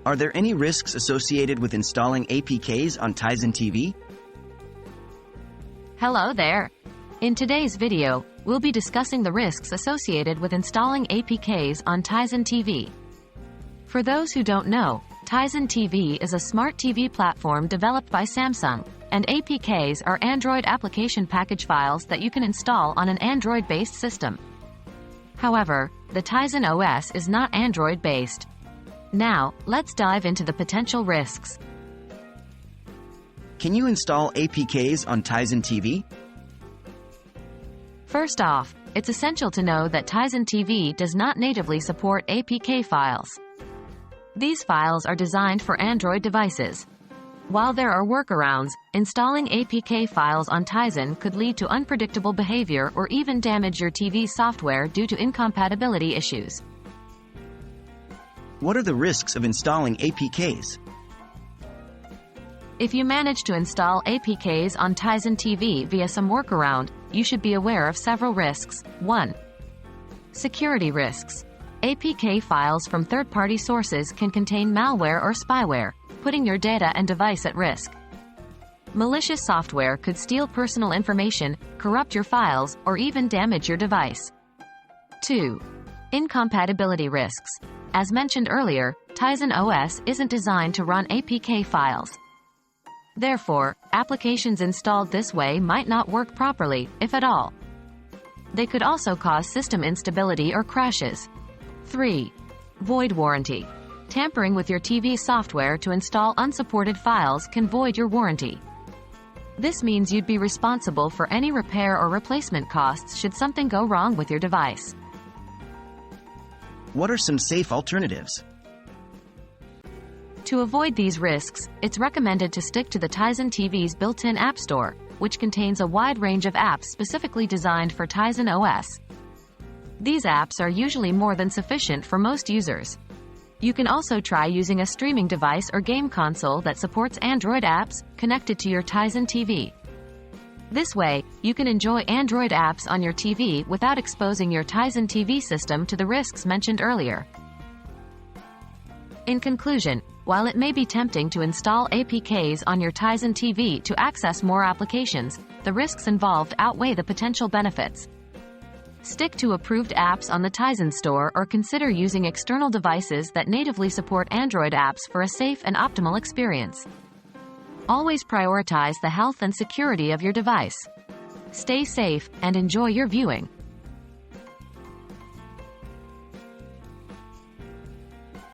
Are there any risks associated with installing APKs on Tizen TV? Hello there. In today's video, we'll be discussing the risks associated with installing APKs on Tizen TV. For those who don't know, Tizen TV is a smart TV platform developed by Samsung, and APKs are Android application package files that you can install on an Android-based system. However, the Tizen OS is not Android-based. Now, let's dive into the potential risks. Can you install APKs on Tizen TV? First off, it's essential to know that Tizen TV does not natively support APK files. These files are designed for Android devices. While there are workarounds, installing APK files on Tizen could lead to unpredictable behavior or even damage your TV software due to incompatibility issues. What are the risks of installing APKs? If you manage to install APKs on Tizen TV via some workaround, you should be aware of several risks. 1. Security risks. APK files from third-party sources can contain malware or spyware, putting your data and device at risk. Malicious software could steal personal information, corrupt your files, or even damage your device. 2. Incompatibility risks. As mentioned earlier, Tizen OS isn't designed to run APK files. Therefore, applications installed this way might not work properly, if at all. They could also cause system instability or crashes. 3. Void warranty. Tampering with your TV software to install unsupported files can void your warranty. This means you'd be responsible for any repair or replacement costs should something go wrong with your device. What are some safe alternatives? To avoid these risks, it's recommended to stick to the Tizen TV's built-in App Store, which contains a wide range of apps specifically designed for Tizen OS. These apps are usually more than sufficient for most users. You can also try using a streaming device or game console that supports Android apps connected to your Tizen TV. This way, you can enjoy Android apps on your TV without exposing your Tizen TV system to the risks mentioned earlier. In conclusion, while it may be tempting to install APKs on your Tizen TV to access more applications, the risks involved outweigh the potential benefits. Stick to approved apps on the Tizen Store or consider using external devices that natively support Android apps for a safe and optimal experience. Always prioritize the health and security of your device. Stay safe and enjoy your viewing.